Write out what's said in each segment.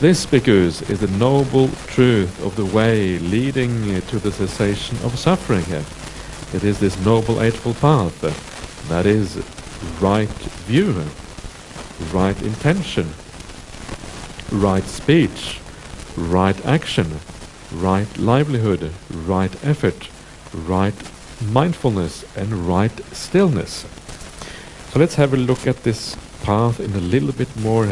This, bhikkhus, is the noble truth of the way leading to the cessation of suffering. It is this noble eightfold path. That is right view, right intention, right speech, right action, right livelihood, right effort, right mindfulness, and right stillness. So let's have a look at this path in a little bit more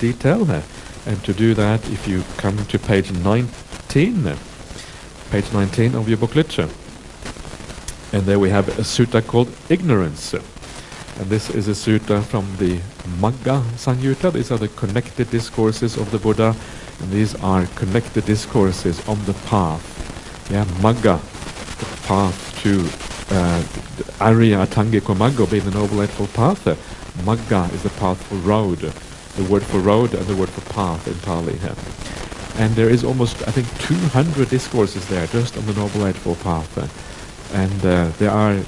detail. And to do that, if you come to page 19, page 19 of your booklet, and there we have a sutta called Ignorance. And this is a sutta from the Magga Samyutta. These are the connected discourses of the Buddha, and these are connected discourses on the path. Yeah, Magga, the path to Arya Atangiko Magga, being the Noble Eightfold Path. Magga is the path for road, the word for road and the word for path in Pali. And there is almost, I think, 200 discourses there just on the Noble Eightfold Path. And there are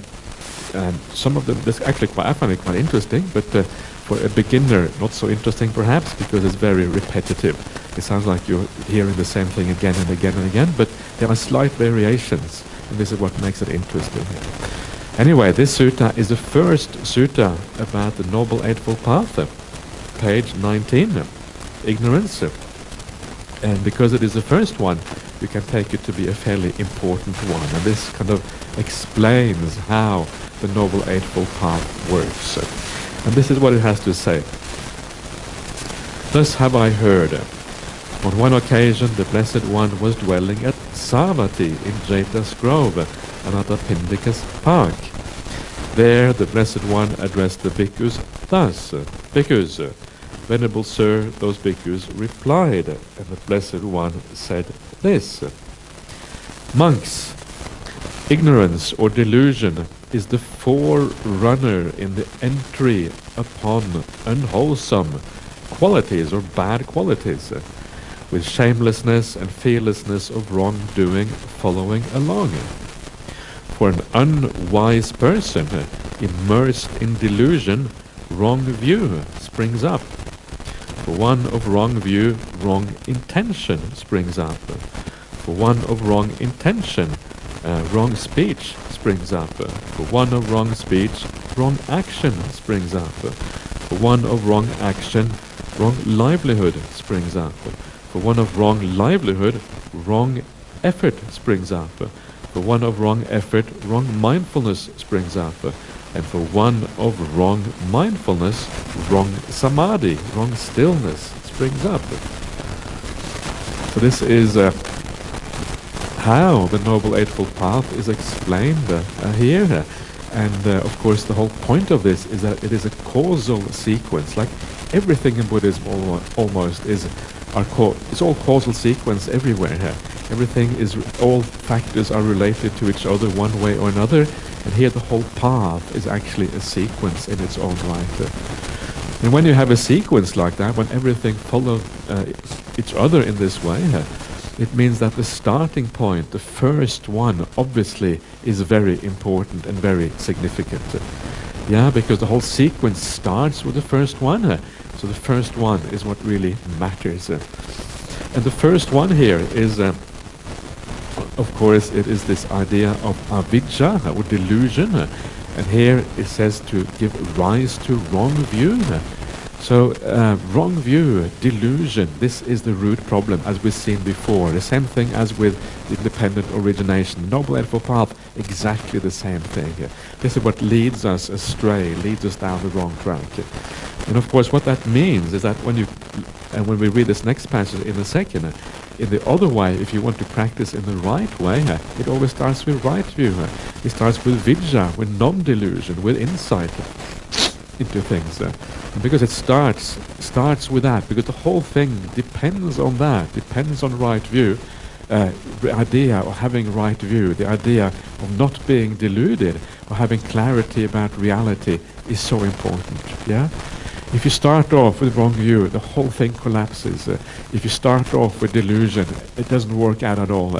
some of them, this actually I find it quite interesting, but for a beginner, not so interesting perhaps, because it's very repetitive. It sounds like you're hearing the same thing again and again and again, but there are slight variations, and this is what makes it interesting. Anyway, this sutta is the first sutta about the Noble Eightfold Path, page 19, Ignorance. And because it is the first one, you can take it to be a fairly important one. And this kind of explains how the Noble Eightfold Path works. And this is what it has to say. Thus have I heard. On one occasion, the Blessed One was dwelling at Savatthi in Jeta's Grove, Anathapindika's park. There the Blessed One addressed the bhikkhus thus, Bhikkhus, Venerable Sir, those bhikkhus replied, and the Blessed One said this: Monks, ignorance or delusion is the forerunner in the entry upon unwholesome qualities or bad qualities, with shamelessness and fearlessness of wrongdoing following along. For an unwise person immersed in delusion, wrong view springs up. For one of wrong view, wrong intention springs up. For one of wrong intention, wrong speech springs up. For one of wrong speech, wrong action springs up. For one of wrong action, wrong livelihood springs up. For one of wrong livelihood, wrong effort springs up. For one of wrong effort, wrong mindfulness springs up. And for one of wrong mindfulness, wrong samadhi, wrong stillness springs up. So this is how the Noble Eightfold Path is explained here. And of course the whole point of this is that it is a causal sequence. Like everything in Buddhism almost is it's all causal sequence everywhere here. Everything is, all factors are related to each other one way or another. And here the whole path is actually a sequence in its own right. And when you have a sequence like that, when everything follows each other in this way, it means that the starting point, the first one, obviously is very important and very significant. Yeah, because the whole sequence starts with the first one. So the first one is what really matters. And the first one here is, of course, it is this idea of avidya, or delusion. And here it says to give rise to wrong view. So wrong view, delusion, this is the root problem, as we've seen before. The same thing as with independent origination. Noble Eightfold Path, exactly the same thing. This is what leads us astray, leads us down the wrong track. And of course what that means is that when we read this next passage in a second, in the other way, if you want to practice in the right way, it always starts with right view. It starts with vidya, with non-delusion, with insight into things. And because it starts with that, because the whole thing depends on that, depends on right view, the idea of having right view, the idea of not being deluded, or having clarity about reality is so important. Yeah? If you start off with wrong view, the whole thing collapses. If you start off with delusion, it doesn't work out at all.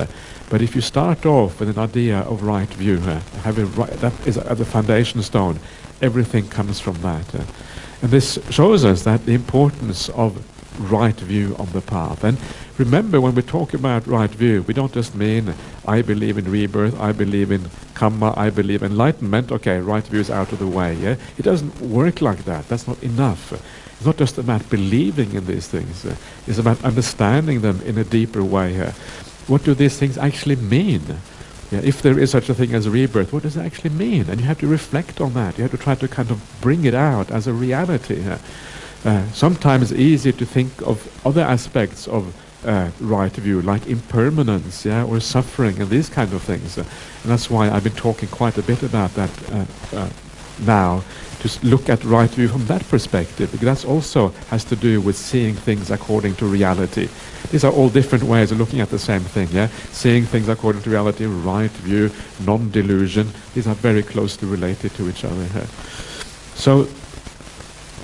But if you start off with an idea of right view, that is at the foundation stone, everything comes from that. And this shows us that the importance of right view on the path. And remember, when we talk about right view, we don't just mean I believe in rebirth, I believe in karma, I believe in enlightenment. Okay, right view is out of the way. Yeah, it doesn't work like that. That's not enough. It's not just about believing in these things. It's about understanding them in a deeper way. What do these things actually mean? Yeah, if there is such a thing as rebirth, what does it actually mean? And you have to reflect on that. You have to try to kind of bring it out as a reality. Sometimes it's easy to think of other aspects of right view, like impermanence, yeah, or suffering and these kind of things. And that's why I've been talking quite a bit about that now, to look at right view from that perspective, because that also has to do with seeing things according to reality. These are all different ways of looking at the same thing, yeah? Seeing things according to reality, right view, non-delusion, these are very closely related to each other here. So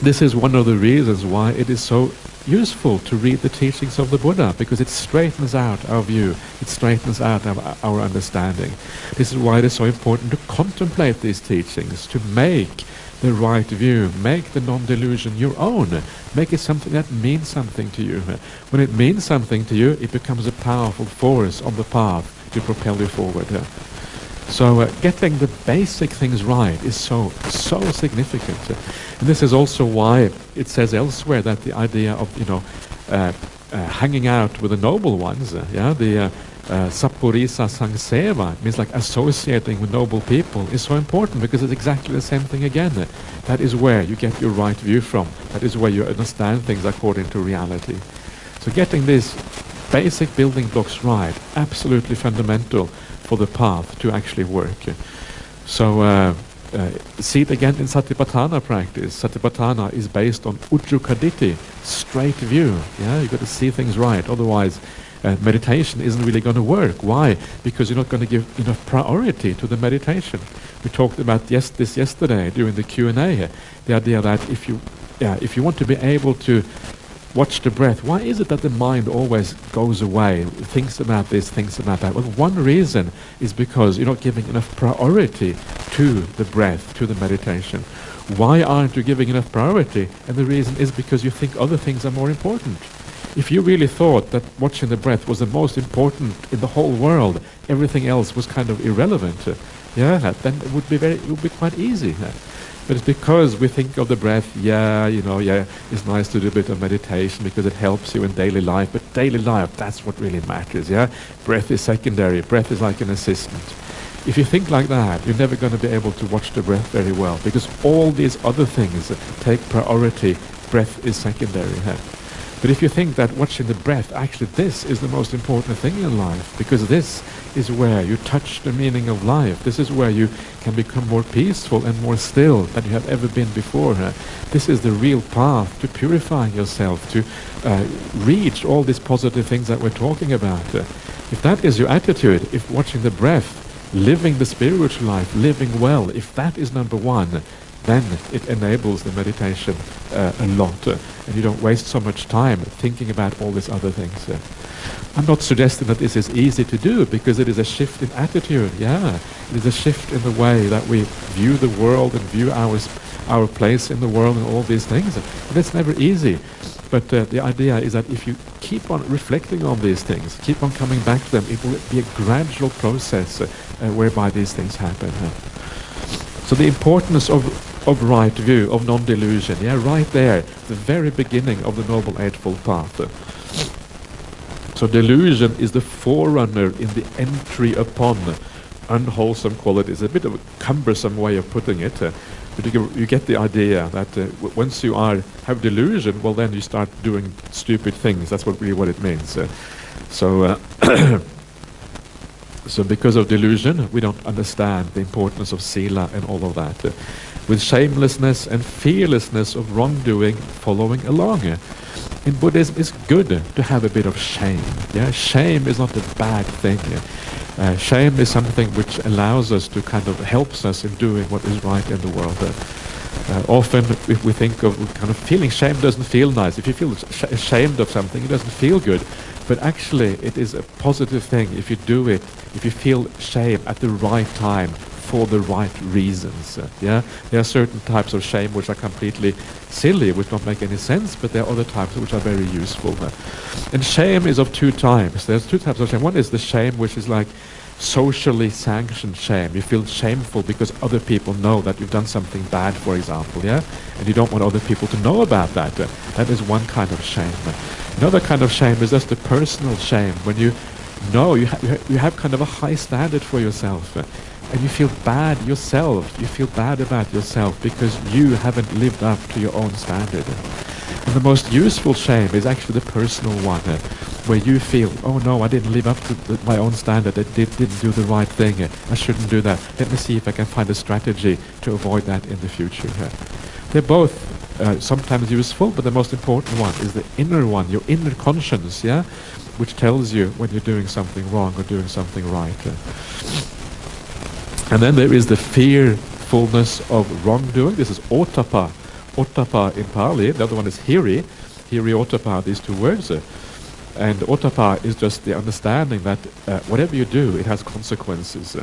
this is one of the reasons why it is so useful to read the teachings of the Buddha, because it straightens out our view, it straightens out our understanding. This is why it is so important to contemplate these teachings, to make the right view, make the non-delusion your own, make it something that means something to you. When it means something to you, it becomes a powerful force on the path to propel you forward. So getting the basic things right is so significant. And this is also why it says elsewhere that the idea of, hanging out with the noble ones, the Sappurisa Sangseva, means like associating with noble people, is so important, because it's exactly the same thing again. That is where you get your right view from. That is where you understand things according to reality. So getting these basic building blocks right, absolutely fundamental for the path to actually work. So see it again in Satipatthana practice. Satipatthana is based on Ujjukaditi, straight view. Yeah, you've got to see things right, otherwise meditation isn't really going to work. Why? Because you're not going to give enough priority to the meditation. We talked about this yesterday during the Q&A. The idea that if you want to be able to watch the breath, why is it that the mind always goes away, thinks about this, thinks about that? Well, one reason is because you're not giving enough priority to the breath, to the meditation. Why aren't you giving enough priority? And the reason is because you think other things are more important. If you really thought that watching the breath was the most important in the whole world, everything else was kind of irrelevant, then it would be quite easy. But it's because we think of the breath, it's nice to do a bit of meditation because it helps you in daily life, but daily life, that's what really matters, Breath is secondary, breath is like an assistant. If you think like that, you're never going to be able to watch the breath very well, because all these other things take priority, breath is secondary. But if you think that watching the breath, actually this is the most important thing in life, because this is where you touch the meaning of life. This is where you can become more peaceful and more still than you have ever been before. This is the real path to purifying yourself, to reach all these positive things that we're talking about. If that is your attitude, if watching the breath, living the spiritual life, living well, if that is number one, then it enables the meditation a lot, and you don't waste so much time thinking about all these other things. I'm not suggesting that this is easy to do, because it is a shift in attitude. It is a shift in the way that we view the world and view our place in the world and all these things. And it's never easy. But the idea is that if you keep on reflecting on these things, keep on coming back to them, it will be a gradual process whereby these things happen. So the importance of right view, of non-delusion, right there, the very beginning of the Noble Eightfold Path. So delusion is the forerunner in the entry upon unwholesome qualities. A bit of a cumbersome way of putting it, but you get the idea that once you have delusion, well, then you start doing stupid things. That's what it means. So because of delusion, we don't understand the importance of sila and all of that. With shamelessness and fearlessness of wrongdoing following along. In Buddhism, it's good to have a bit of shame. Shame is not a bad thing. Shame is something which allows us to kind of helps us in doing what is right in the world. Often, if we think of kind of feeling shame, doesn't feel nice. If you feel ashamed of something, it doesn't feel good. But actually, it is a positive thing if you do it, if you feel shame at the right time, for the right reasons. Yeah, there are certain types of shame which are completely silly, which don't make any sense, but there are other types which are very useful. And shame is of two types. There's two types of shame. One is the shame which is like socially sanctioned shame. You feel shameful because other people know that you've done something bad, for example, yeah, and you don't want other people to know about that. That is one kind of shame. Another kind of shame is just the personal shame, when you know you have kind of a high standard for yourself, and you feel bad yourself. You feel bad about yourself because you haven't lived up to your own standard. And the most useful shame is actually the personal one, where you feel, oh no, I didn't live up to my own standard, I didn't do the right thing, I shouldn't do that. Let me see if I can find a strategy to avoid that in the future. They're both sometimes useful, but the most important one is the inner one, your inner conscience, yeah, which tells you when you're doing something wrong or doing something right. And then there is the fearfulness of wrongdoing. This is ottappa. Ottappa in Pali, the other one is hiri. Hiri, ottappa, these two words. And ottappa is just the understanding that whatever you do, it has consequences.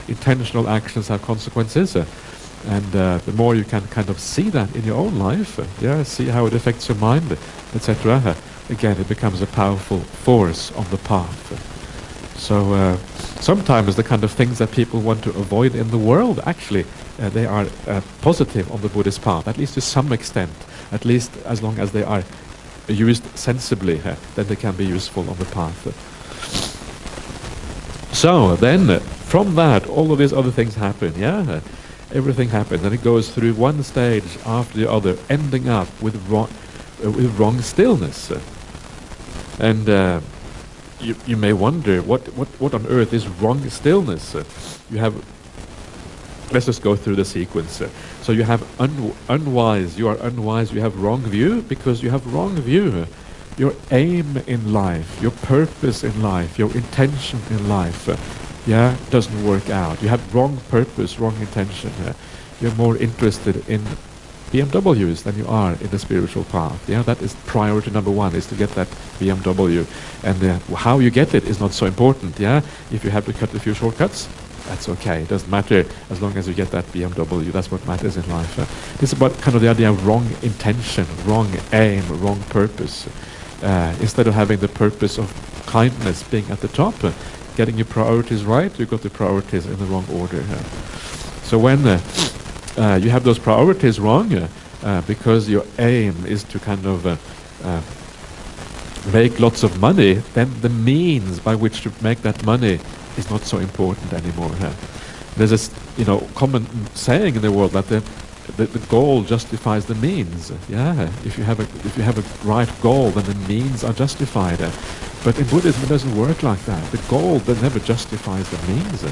Intentional actions have consequences. And the more you can kind of see that in your own life, see how it affects your mind, etc., again, it becomes a powerful force on the path. So sometimes the kind of things that people want to avoid in the world, actually, they are positive on the Buddhist path, at least to some extent, at least as long as they are used sensibly, then they can be useful on the path. So then, from that, all of these other things happen, yeah? Everything happens, and it goes through one stage after the other, ending up with wrong stillness. And you may wonder, what on earth is wrong stillness? You have, let's just go through the sequence. So you have unwise, you are unwise, you have wrong view, because you have wrong view. Your aim in life, your purpose in life, your intention in life, doesn't work out. You have wrong purpose, wrong intention. You're more interested in BMWs than you are in the spiritual path. That is priority number one, is to get that BMW. And how you get it is not so important. If you have to cut a few shortcuts, that's okay. It doesn't matter as long as you get that BMW. That's what matters in life. It's about kind of the idea of wrong intention, wrong aim, wrong purpose. Instead of having the purpose of kindness being at the top, getting your priorities right, you got the priorities in the wrong order. So when you have those priorities wrong, because your aim is to kind of make lots of money, then the means by which to make that money is not so important anymore. There's this, common saying in the world that the goal justifies the means. If you have a right goal, then the means are justified. But in Buddhism, it doesn't work like that. The goal that never justifies the means.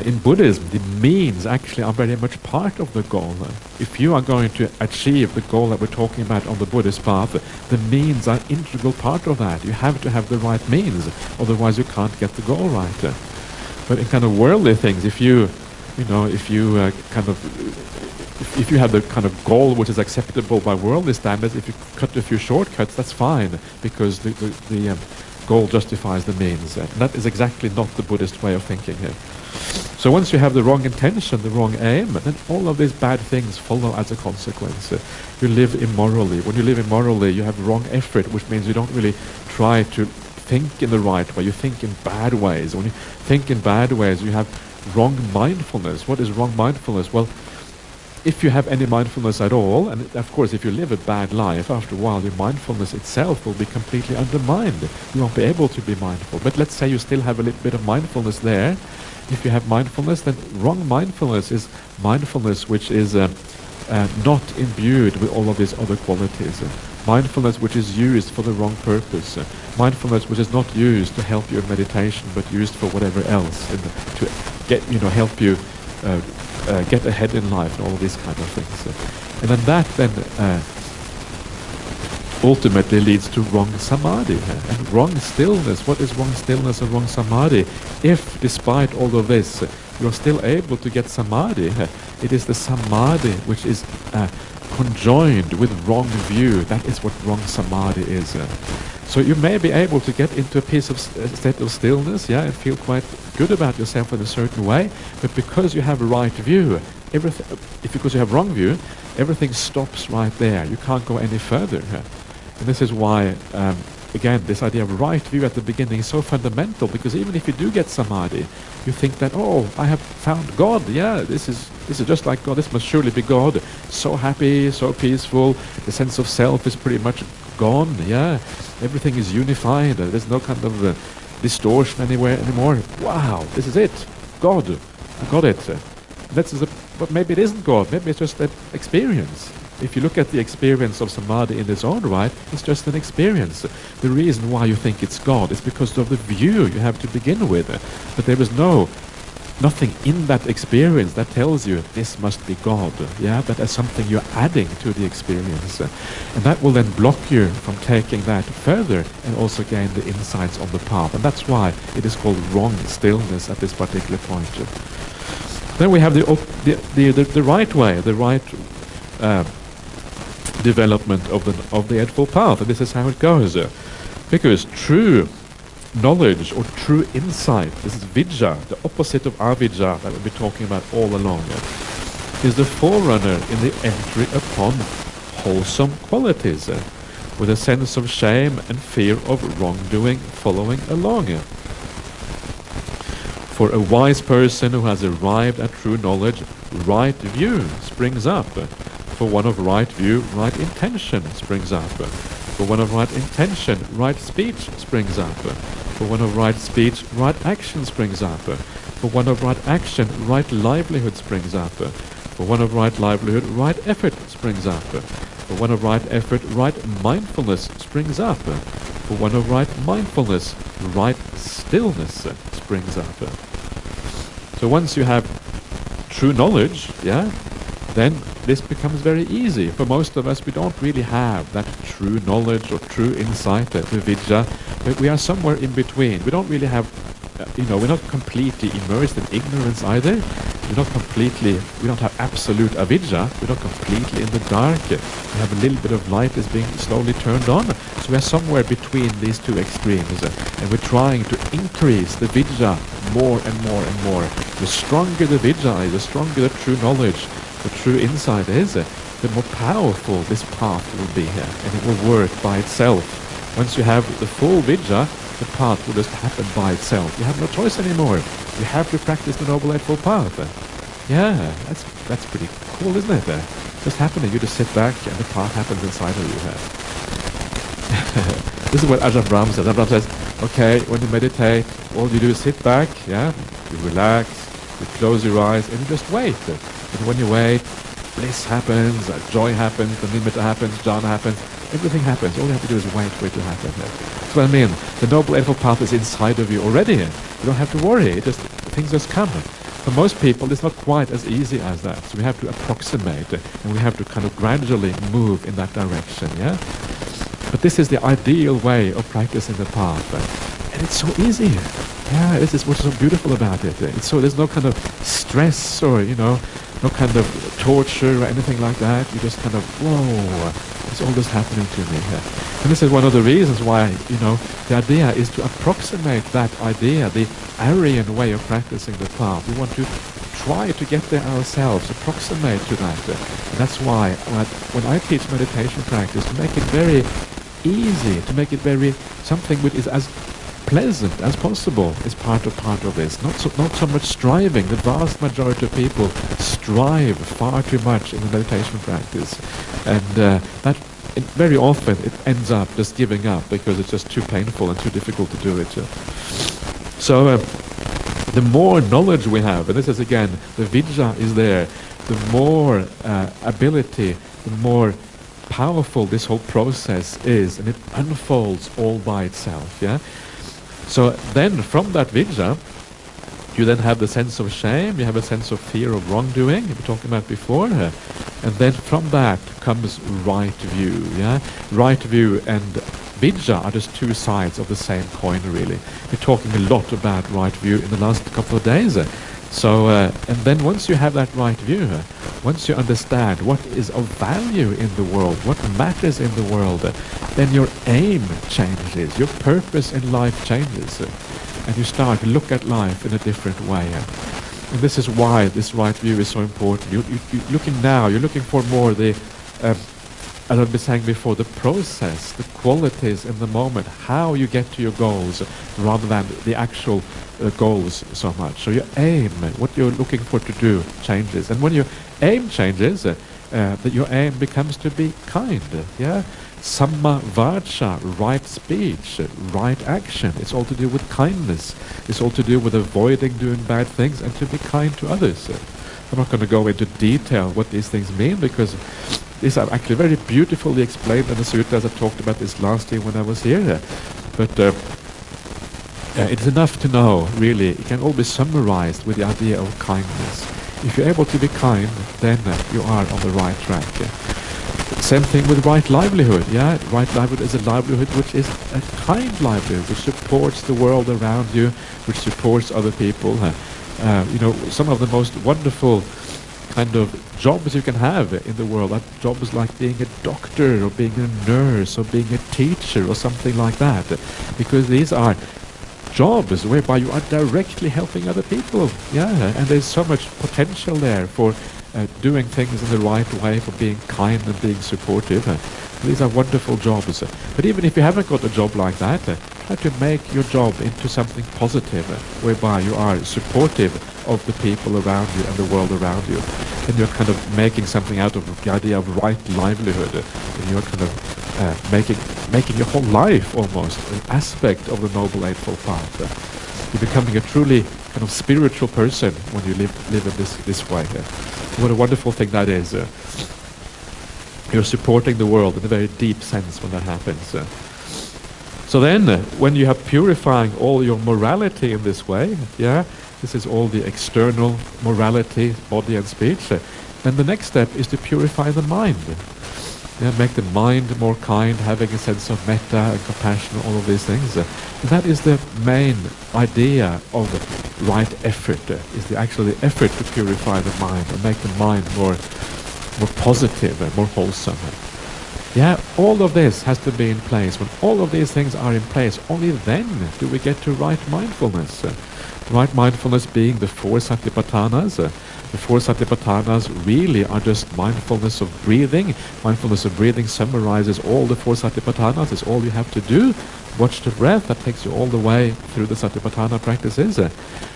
In Buddhism, the means actually are very much part of the goal. If you are going to achieve the goal that we're talking about on the Buddhist path, the means are an integral part of that. You have to have the right means, otherwise you can't get the goal right. But in kind of worldly things, if you have the kind of goal which is acceptable by worldly standards, if you cut a few shortcuts, that's fine, because the goal justifies the means. And that is exactly not the Buddhist way of thinking here. So once you have the wrong intention, the wrong aim, then all of these bad things follow as a consequence. You live immorally. When you live immorally, you have wrong effort, which means you don't really try to think in the right way. You think in bad ways. When you think in bad ways, you have wrong mindfulness. What is wrong mindfulness? Well, if you have any mindfulness at all, and of course if you live a bad life, after a while your mindfulness itself will be completely undermined. You won't be able to be mindful. But let's say you still have a little bit of mindfulness there. If you have mindfulness, then wrong mindfulness is mindfulness which is not imbued with all of these other qualities. Mindfulness which is used for the wrong purpose. Mindfulness which is not used to help you in meditation, but used for whatever else, to get help you get ahead in life and all of these kind of things. And then that ultimately leads to wrong samadhi and wrong stillness. What is wrong stillness and wrong samadhi? If, despite all of this, you're still able to get samadhi, it is the samadhi which is conjoined with wrong view. That is what wrong samadhi is. So you may be able to get into a state of stillness, yeah, and feel quite good about yourself in a certain way, but because you have a right view, because you have wrong view, everything stops right there. You can't go any further. Yeah? And this is why, again, this idea of right view at the beginning is so fundamental, because even if you do get samadhi, you think that, oh, I have found God, yeah, this is just like God, this must surely be God. So happy, so peaceful, the sense of self is pretty much gone, yeah, everything is unified, there's no kind of distortion anywhere anymore. Wow, this is it, God, I got it. But maybe it isn't God, maybe it's just an experience. If you look at the experience of samadhi in its own right, it's just an experience. The reason why you think it's God is because of the view you have to begin with. But there is nothing in that experience that tells you this must be God. Yeah, but as something you're adding to the experience. And that will then block you from taking that further and also gain the insights on the path. And that's why it is called wrong stillness at this particular point. Then we have the right way, the right development of the Eightfold Path, and this is how it goes. Because true knowledge or true insight, this is vijja, the opposite of avijja that we'll be talking about all along, is the forerunner in the entry upon wholesome qualities, with a sense of shame and fear of wrongdoing following along. For a wise person who has arrived at true knowledge, right view springs up. For one of right view, right intention springs up. For one of right intention, right speech springs up. For one of right speech, right action springs up. For one of right action, right livelihood springs up. For one of right livelihood, right effort springs up. For one of right effort, right mindfulness springs up. For one of right mindfulness, right stillness springs up. So once you have true knowledge, yeah, then this becomes very easy. For most of us, we don't really have that true knowledge or true insight, the vijja, but we are somewhere in between. We don't really have, we're not completely immersed in ignorance either. We don't have absolute avidya. We're not completely in the dark. We have a little bit of light is being slowly turned on. So we're somewhere between these two extremes. And we're trying to increase the vidya more and more and more. The stronger the vidya is, the stronger the true knowledge, the true insight is, the more powerful this path will be here. And it will work by itself. Once you have the full vidya, the path will just happen by itself. You have no choice anymore. You have to practice the Noble Eightfold Path. Yeah, that's pretty cool, isn't it? Just happening, you just sit back and the path happens inside of you. This is what Ajahn Brahmali says. Ajahn Brahmali says, okay, when you meditate, all you do is sit back, yeah, you relax, you close your eyes, and you just wait. And when you wait, bliss happens, joy happens, the nimitta happens, jhana happens, everything happens. All you have to do is wait for it to happen. That's what I mean. The Noble Eightfold Path is inside of you already. You don't have to worry. Things just come. For most people, it's not quite as easy as that. So we have to approximate, and we have to kind of gradually move in that direction. Yeah. But this is the ideal way of practicing the path, and it's so easy. Yeah, this is what's so beautiful about it. There's no kind of stress or no kind of torture or anything like that. You just kind of, whoa, it's all just happening to me here. And this is one of the reasons why, the idea is to approximate that idea, the Aryan way of practicing the path. We want to try to get there ourselves, approximate to that. And that's why when I teach meditation practice, to make it very easy, to make it very something which is as pleasant as possible is part of this. Not so much striving. The vast majority of people strive far too much in the meditation practice, and very often it ends up just giving up because it's just too painful and too difficult to do it. So the more knowledge we have, and this is again, the vijja is there, the more ability, the more powerful this whole process is, and it unfolds all by itself. Yeah. So then from that vijja, you then have the sense of shame, you have a sense of fear of wrongdoing, we were talking about before, and then from that comes right view. Yeah, right view and vijja are just two sides of the same coin, really. We're talking a lot about right view in the last couple of days. So, and then once you have that right view, once you understand what is of value in the world, what matters in the world, then your aim changes, your purpose in life changes, and you start to look at life in a different way. And this is why this right view is so important. You're looking now, you're looking for more the, as I've been saying before, the process, the qualities in the moment, how you get to your goals, rather than the actual goals so much. So your aim, what you're looking for to do, changes. And when your aim changes, that your aim becomes to be kind. Yeah, Samma vacha, right speech, right action. It's all to do with kindness. It's all to do with avoiding doing bad things and to be kind to others. I'm not going to go into detail what these things mean, because these are actually very beautifully explained in the suttas. I talked about this last year when I was here. But it's enough to know, really. It can all be summarized with the idea of kindness. If you're able to be kind, then you are on the right track. Same thing with right livelihood. Yeah, right livelihood is a livelihood which is a kind livelihood, which supports the world around you, which supports other people. You know, some of the most wonderful kind of jobs you can have in the world are jobs like being a doctor or being a nurse or being a teacher or something like that, because these are jobs whereby you are directly helping other people. Yeah, and there's so much potential there for doing things in the right way, for being kind and being supportive. These are wonderful jobs. But even if you haven't got a job like that, try to make your job into something positive, whereby you are supportive of the people around you and the world around you. And you're kind of making something out of the idea of right livelihood. And you're kind of making your whole life almost an aspect of the Noble Eightfold Path. You're becoming a truly kind of spiritual person when you live in this way. What a wonderful thing that is. You're supporting the world in a very deep sense when that happens. So then, when you have purifying all your morality in this way, yeah, this is all the external morality, body and speech, then the next step is to purify the mind. Yeah, make the mind more kind, having a sense of metta and compassion, all of these things. And that is the main idea of right effort, is actually the effort to purify the mind and make the mind more positive and more wholesome. Yeah, all of this has to be in place. When all of these things are in place, only then do we get to right mindfulness. Right mindfulness being the four satipatthanas. The four satipatthanas really are just mindfulness of breathing. Mindfulness of breathing summarizes all the four satipatthanas. It's all you have to do. Watch the breath. That takes you all the way through the satipatthana practices.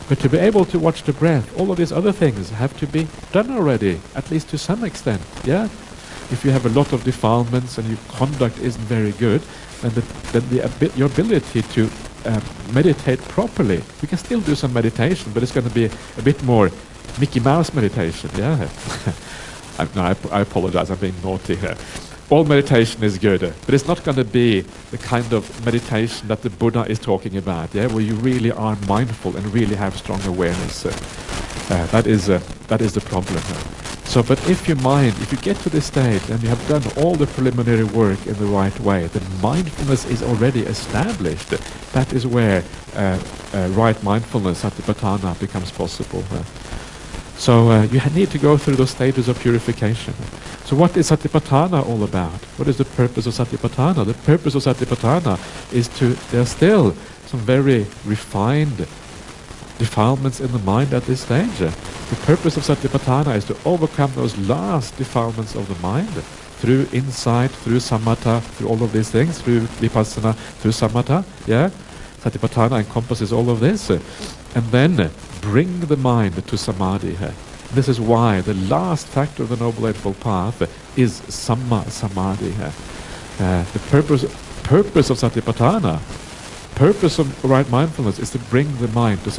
But to be able to watch the breath, all of these other things have to be done already, at least to some extent. Yeah. If you have a lot of defilements and your conduct isn't very good, then your ability to meditate properly, you can still do some meditation, but it's going to be a bit more Mickey Mouse meditation. Yeah. I apologize, I'm being naughty here. All meditation is good, but it's not going to be the kind of meditation that the Buddha is talking about, yeah, where you really are mindful and really have strong awareness. That is the problem. So, but if you get to this state and you have done all the preliminary work in the right way, then mindfulness is already established. That is where right mindfulness, satipatthana, becomes possible. So you need to go through those stages of purification. So what is satipatthana all about? What is the purpose of satipatthana? The purpose of satipatthana is there are still some very refined defilements in the mind at this stage. The purpose of satipatthana is to overcome those last defilements of the mind through insight, through samatha, through all of these things, through vipassana, through samatha. Yeah, satipatthana encompasses all of this, and then bring the mind to samadhi. This is why the last factor of the Noble Eightfold Path is samma samadhi. The purpose of satipatthana, purpose of right mindfulness, is to bring the mind to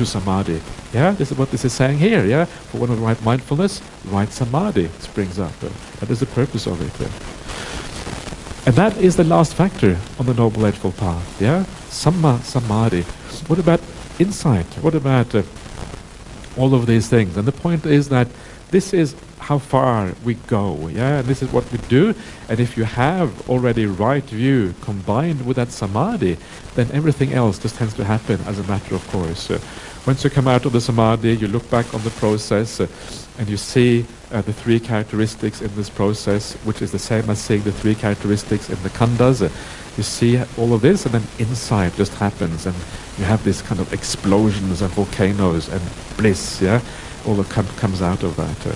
samadhi. Yeah, this is what this is saying here. Yeah, for one of right mindfulness, right samadhi springs up. That is the purpose of it. And that is the last factor on the Noble Eightfold Path. Yeah, samma samadhi. What about insight? What about all of these things? And the point is that this is how far we go. Yeah, and this is what we do. And if you have already right view combined with that samadhi, then everything else just tends to happen as a matter of course. Once you come out of the samadhi, you look back on the process and you see the three characteristics in this process, which is the same as seeing the three characteristics in the khandhas. You see all of this, and then insight just happens, and you have this kind of explosions and volcanoes and bliss, yeah? All that comes out of that.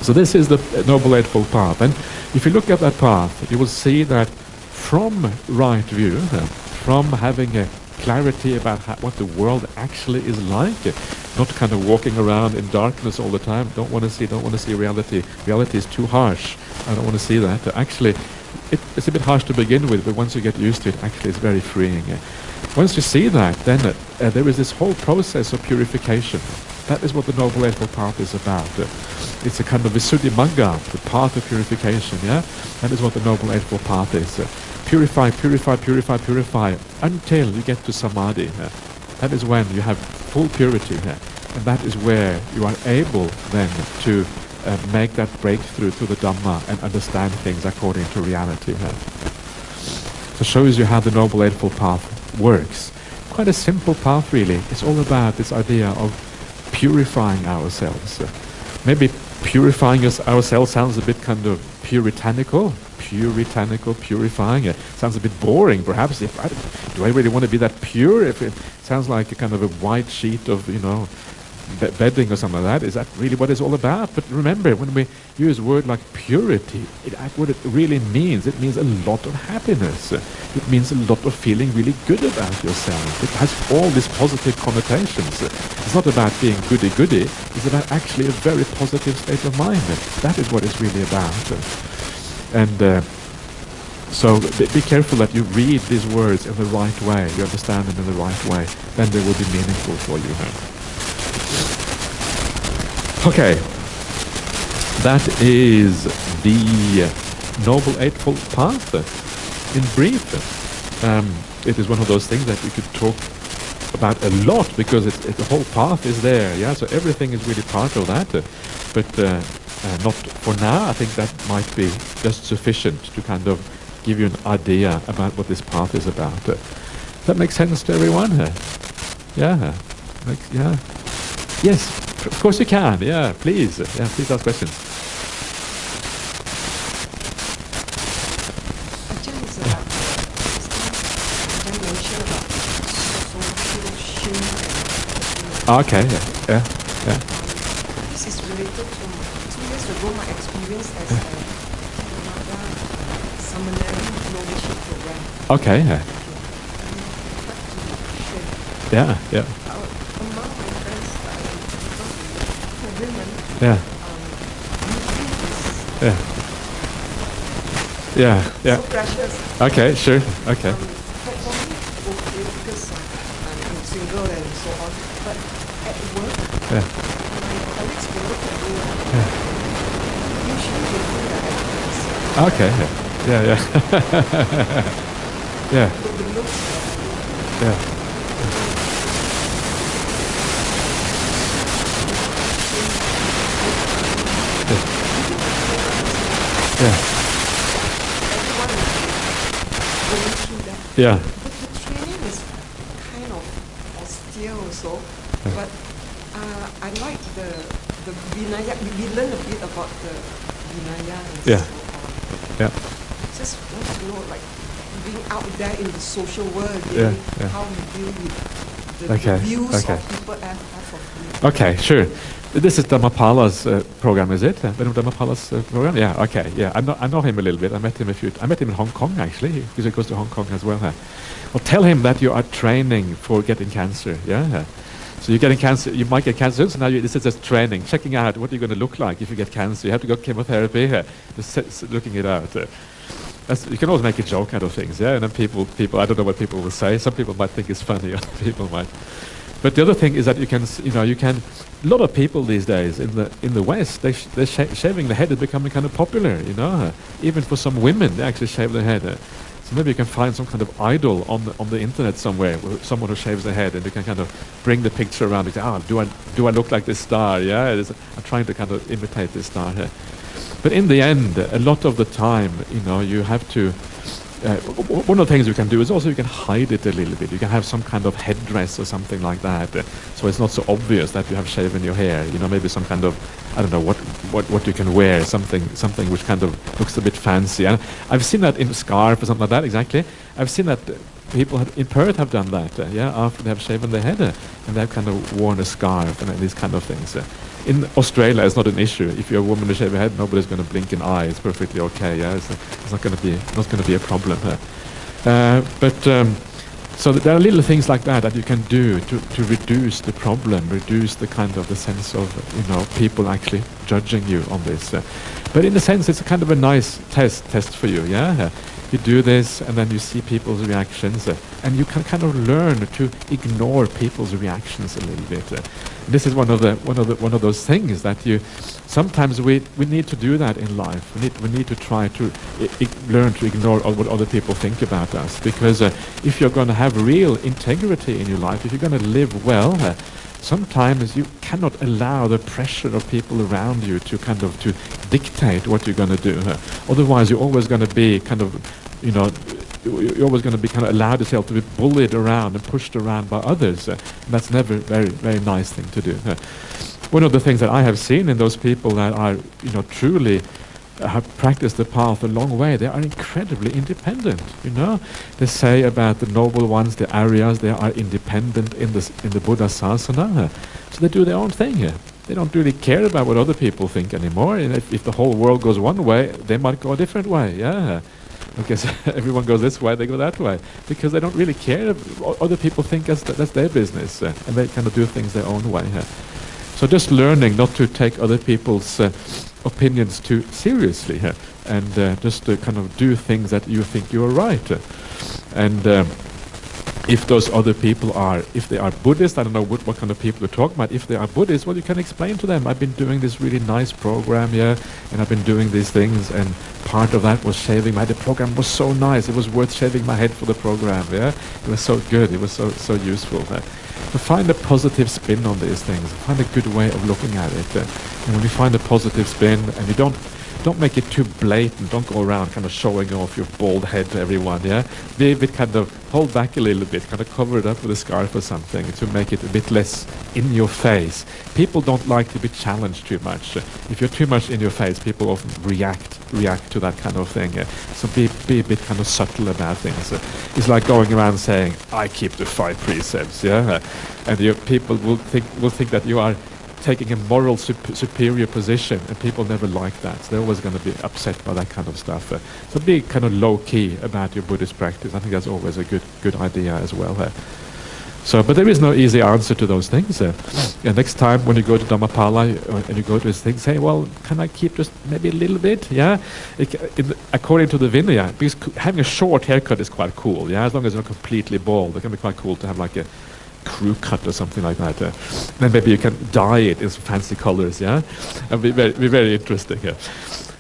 So this is the Noble Eightfold Path. And if you look at that path, you will see that from right view, from having a clarity about what the world actually is like, not kind of walking around in darkness all the time, don't want to see reality. Reality is too harsh. I don't want to see that. Actually, it's a bit harsh to begin with, but once you get used to it, actually it's very freeing. Once you see that, then there is this whole process of purification. That is what the Noble Eightfold Path is about. It's a kind of Visuddhimagga, the path of purification, yeah? That is what the Noble Eightfold Path is. Purify, purify, purify, purify, until you get to Samadhi. That is when you have full purity. And that is where you are able then to make that breakthrough to the Dhamma and understand things according to reality. So it shows you how the Noble Eightfold Path works. Quite a simple path really. It's all about this idea of purifying ourselves. Maybe purifying ourselves sounds a bit kind of puritanical, purifying. It sounds a bit boring perhaps. Do I really want to be that pure? If it sounds like a kind of a white sheet of, bedding or something like that, is that really what it's all about? But remember, when we use a word like purity, what it really means, it means a lot of happiness. It means a lot of feeling really good about yourself. It has all these positive connotations. It's not about being goody-goody, it's about actually a very positive state of mind. That is what it's really about. And so be careful that you read these words in the right way, you understand them in the right way, then they will be meaningful for you. Okay, that is the Noble Eightfold Path. In brief, it is one of those things that we could talk about a lot, because the whole path is there, yeah. So everything is really part of that, but not for now. I think that might be just sufficient to kind of give you an idea about what this path is about. Does that make sense to everyone? Yeah. Yeah. Yes. Of course you can, yeah, please. Yeah, please ask questions. Ajahn mentioned about social shame and Okay, yeah. this is related to 2 years ago my experience as a seminary membership program. Okay, yeah. Yeah. Among my friends, women, Yeah. Yeah. so precious. Okay, sure. Okay. For me, okay, because I'm single and so on. But at work, Yeah. my colleagues will look at me and usually they think that I'm handsome. Okay. Yeah. Yeah. The looks Yeah. Yeah. everyone is going through that. Yeah. But the training is kind of austere also. But I like the Vinaya. We learn a bit about the Vinaya and Yeah. so on. Yeah. Just want to know, like, being out there in the social world, Yeah, really, yeah. how we deal with the Okay, views okay. of people as of me. Okay, sure. This is Dhammapala's program, is it? Dhammapala's program? Yeah. Okay. Yeah. I know him a little bit. I met him in Hong Kong actually. He goes to Hong Kong as well. Well, tell him that you are training for getting cancer. Yeah. So you're getting cancer. You might get cancer. So now this is just training, checking out what you're going to look like if you get cancer. You have to go chemotherapy. Just looking it out. You can always make a joke out of things. Yeah. And then people. I don't know what people will say. Some people might think it's funny. Other people might. But the other thing is that you can. A lot of people these days in the West, shaving the head is becoming kind of popular. Even for some women, they actually shave their head. So maybe you can find some kind of idol on the internet somewhere, someone who shaves their head, and you can kind of bring the picture around and say, do I look like this star? Yeah, I'm trying to kind of imitate this star here. But in the end, a lot of the time, you have to. One of the things you can do is also you can hide it a little bit. You can have some kind of headdress or something like that, so it's not so obvious that you have shaven your hair. Maybe some kind of, I don't know what you can wear, something which kind of looks a bit fancy. And I've seen that in scarf or something like that. Exactly, I've seen that people in Perth have done that. After they have shaven their head, and they've kind of worn a scarf and these kind of things. In Australia, it's not an issue. If you're a woman to shave your head, nobody's going to blink an eye. It's perfectly okay. Yeah, it's not going to be a problem. So there are little things like that you can do to reduce the problem, reduce the kind of the sense of people actually judging you on this. But in a sense, it's a kind of a nice test for you. Yeah. You do this, and then you see people's reactions, and you can kind of learn to ignore people's reactions a little bit. This is one of those things that sometimes we need to do that in life. We need to try to learn to ignore what other people think about us, because if you're going to have real integrity in your life, if you're going to live well, sometimes you cannot allow the pressure of people around you to dictate what you're going to do. Otherwise, you're always going to be you're always going to be kind of allowed yourself to be bullied around and pushed around by others. And that's never a very, very nice thing to do. One of the things that I have seen in those people that are, truly have practiced the path a long way, they are incredibly independent. They say about the noble ones, the Aryas, they are independent in the Buddha Sasana. So they do their own thing. They don't really care about what other people think anymore. And if the whole world goes one way, they might go a different way. Yeah. I guess everyone goes this way, they go that way, because they don't really care what other people think. That's their business, and they kind of do things their own way. So just learning not to take other people's opinions too seriously, and just to kind of do things that you think you are right. And if those other people if they are Buddhist, I don't know what kind of people you're talking about. If they are Buddhist, well, you can explain to them, I've been doing this really nice program, and I've been doing these things, and part of that was shaving my head. The program was so nice, it was worth shaving my head for the program, it was so good, it was so useful. To find a positive spin on these things, find a good way of looking at it. And when you find a positive spin, and you don't make it too blatant, don't go around kind of showing off your bald head to everyone, Be a bit kind of, hold back a little bit, kind of cover it up with a scarf or something to make it a bit less in your face. People don't like to be challenged too much. If you're too much in your face, people often react to that kind of thing. So be a bit kind of subtle about things. It's like going around saying, I keep the 5 precepts, and people will think that you are taking a moral superior position, and people never like that. So they're always going to be upset by that kind of stuff. So be kind of low-key about your Buddhist practice. I think that's always a good idea as well. But there is no easy answer to those things. And next time when you go to Dhammapala and you go to this thing, say, well, can I keep just maybe a little bit? According to the Vinaya, because having a short haircut is quite cool. As long as you're not completely bald, it can be quite cool to have like a crew cut or something like that. Then maybe you can dye it in some fancy colors, and be very interesting.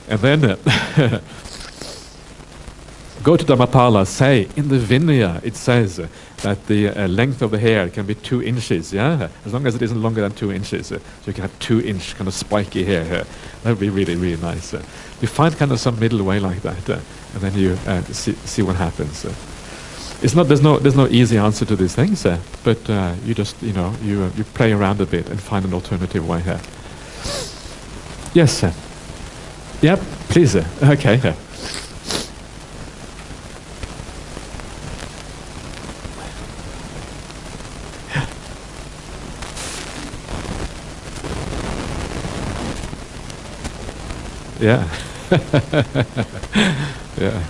And then go to Dhammapala, say, in the Vinaya it says that the length of the hair can be 2 inches, as long as it isn't longer than 2 inches. So you can have 2-inch kind of spiky hair. That would be really, really nice. You find kind of some middle way like that, and then you see what happens. There's no easy answer to these things, but you just you play around a bit and find an alternative way here. Yes, sir. Yep, please. Okay. Yeah. Yeah.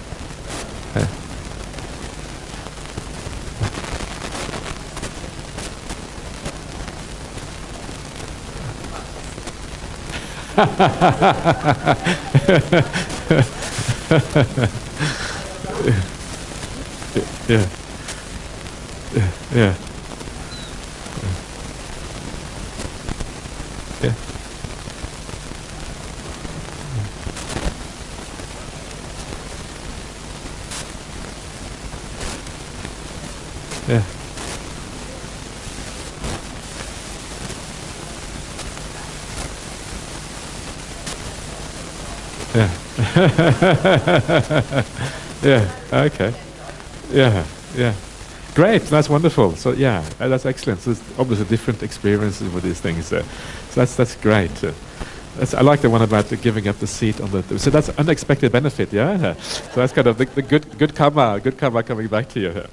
Yeah. Yeah. Yeah. Yeah. Okay. Yeah. Yeah. Great. That's wonderful. So yeah, that's excellent. So there's obviously different experiences with these things. So that's great. I like the one about the giving up the seat on the. So that's unexpected benefit. Yeah. So that's kind of the good karma coming back to you.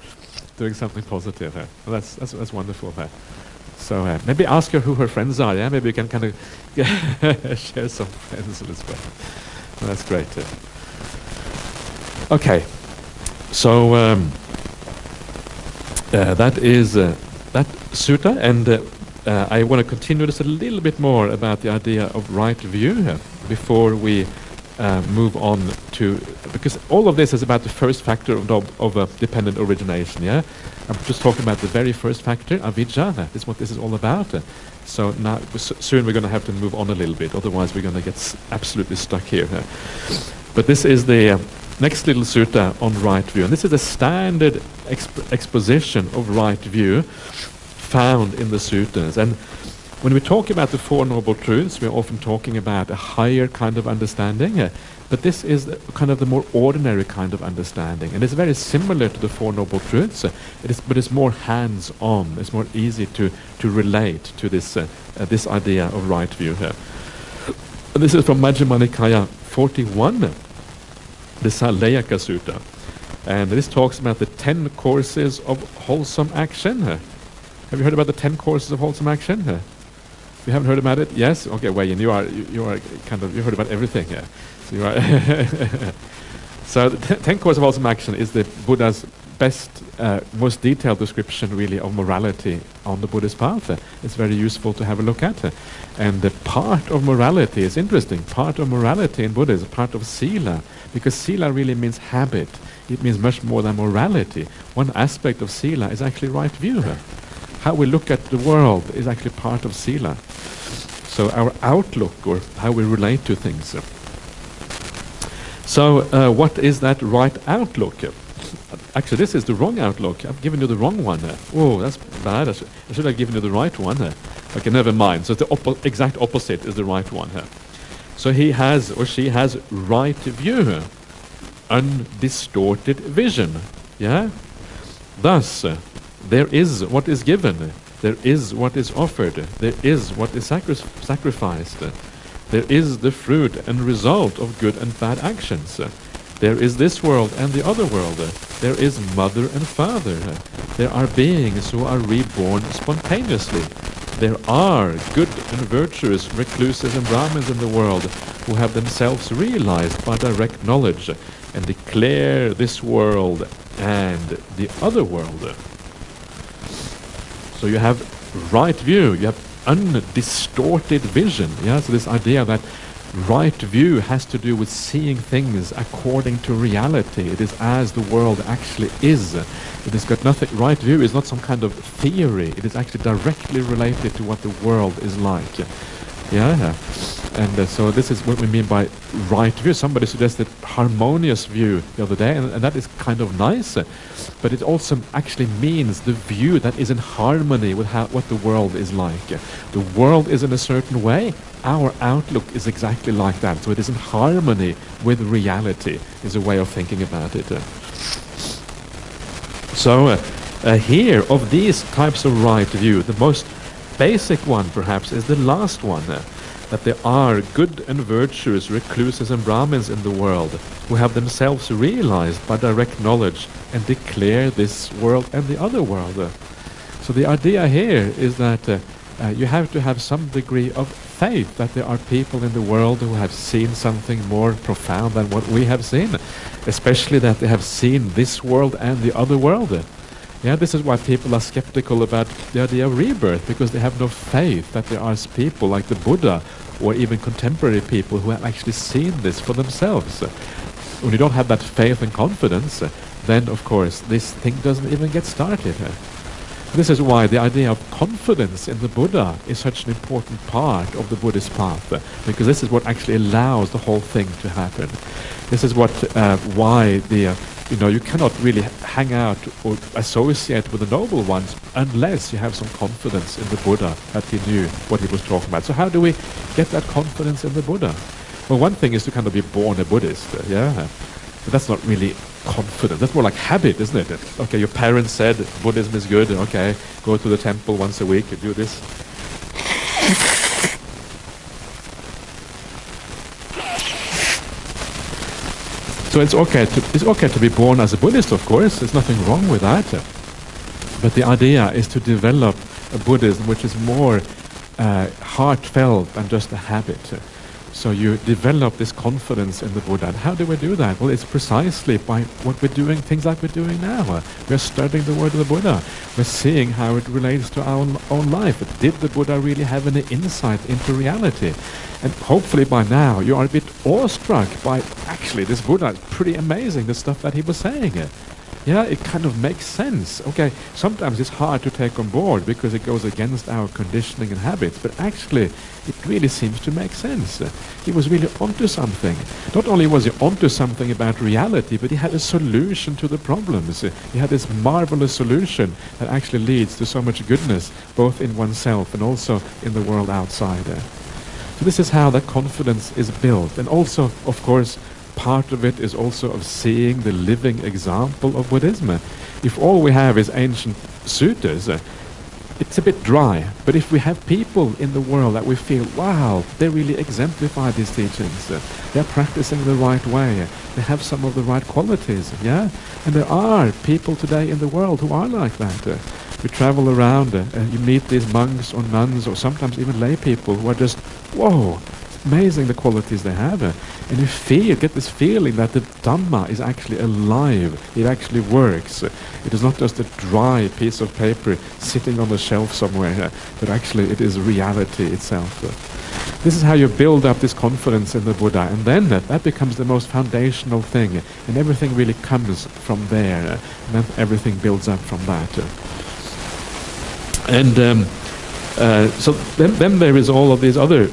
Doing something positive. Well, that's wonderful. So maybe ask her who her friends are. Yeah. Maybe you can kind of share some friends as well. Well, that's great. Okay. So. That is that sutta, and I want to continue just a little bit more about the idea of right view before we move on to, because all of this is about the first factor of dependent origination. Yeah, I'm just talking about the very first factor, avijja. This is what this is all about. So now soon we're going to have to move on a little bit, otherwise we're going to get absolutely stuck here. But this is the next little sutta on right view, and this is a standard exposition of right view found in the suttas. And when we talk about the Four Noble Truths, we're often talking about a higher kind of understanding, but this is kind of the more ordinary kind of understanding, and it's very similar to the Four Noble Truths, but it's more hands-on. It's more easy to relate to this idea of right view here. And this is from Majjhima Nikaya 41, the Saleyyaka Sutta. And this talks about the 10 courses of wholesome action. Have you heard about the 10 courses of wholesome action? You haven't heard about it? Yes? Okay, Wayne, you are kind of, you heard about everything here. So you are so the 10 courses of wholesome action is the Buddha's best, most detailed description really of morality on the Buddhist path. It's very useful to have a look at. And the part of morality is interesting. Part of morality in Buddhism, part of sila, because sila really means habit. It means much more than morality. One aspect of sila is actually right view. How we look at the world is actually part of sila. So our outlook, or how we relate to things. So what is that right outlook? Actually, this is the wrong outlook. I've given you the wrong one. Oh, that's bad. I should have given you the right one. Okay, never mind. So the exact opposite is the right one. So he has, or she has, right view, undistorted vision. Yeah? Thus, there is what is given. There is what is offered. There is what is sacrificed. There is the fruit and result of good and bad actions. There is this world and the other world. There is mother and father. There are beings who are reborn spontaneously. There are good and virtuous recluses and Brahmins in the world who have themselves realized by direct knowledge and declare this world and the other world. So you have right view, you have undistorted vision. Yeah, so this idea that right view has to do with seeing things according to reality. It is as the world actually is. It has got nothing. Right view is not some kind of theory. It is actually directly related to what the world is like. Yeah, and so this is what we mean by right view. Somebody suggested harmonious view the other day, and that is kind of nice, but it also actually means the view that is in harmony with what the world is like. The world is in a certain way. Our outlook is exactly like that. So it is in harmony with reality, is a way of thinking about it. So here, of these types of right view, the most basic one perhaps is the last one, that there are good and virtuous recluses and Brahmins in the world who have themselves realized by direct knowledge and declare this world and the other world. So the idea here is that you have to have some degree of faith that there are people in the world who have seen something more profound than what we have seen, especially that they have seen this world and the other world. Yeah, this is why people are skeptical about the idea of rebirth, because they have no faith that there are people like the Buddha or even contemporary people who have actually seen this for themselves. When you don't have that faith and confidence, then of course this thing doesn't even get started. This is why the idea of confidence in the Buddha is such an important part of the Buddhist path, because this is what actually allows the whole thing to happen. This is what why the you cannot really hang out or associate with the noble ones unless you have some confidence in the Buddha that he knew what he was talking about. So how do we get that confidence in the Buddha? Well, one thing is to kind of be born a Buddhist, but that's not really confident. That's more like habit, isn't it? Okay, your parents said Buddhism is good. Okay, go to the temple once a week and do this. So it's okay to be born as a Buddhist, of course. There's nothing wrong with that. But the idea is to develop a Buddhism which is more heartfelt than just a habit. So you develop this confidence in the Buddha. And how do we do that? Well, it's precisely by what we're doing, things like we're doing now. We're studying the word of the Buddha. We're seeing how it relates to our own life. Did the Buddha really have any insight into reality? And hopefully by now you are a bit awestruck by, actually, this Buddha is pretty amazing, the stuff that he was saying. Yeah, it kind of makes sense. Okay, sometimes it's hard to take on board because it goes against our conditioning and habits, but actually it really seems to make sense. He was really onto something. Not only was he onto something about reality, but he had a solution to the problems. He had this marvelous solution that actually leads to so much goodness, both in oneself and also in the world outside. So this is how that confidence is built. And also, of course, part of it is also of seeing the living example of Buddhism. If all we have is ancient suttas, it's a bit dry. But if we have people in the world that we feel, wow, they really exemplify these teachings, they're practicing the right way, they have some of the right qualities, yeah? And there are people today in the world who are like that. You travel around, you meet these monks or nuns or sometimes even lay people who are just, whoa, amazing the qualities they have. And you get this feeling that the Dhamma is actually alive. It actually works. It is not just a dry piece of paper sitting on the shelf somewhere, but actually it is reality itself. This is how you build up this confidence in the Buddha, and then that becomes the most foundational thing, and everything really comes from there, and then everything builds up from that. And so then there is all of these other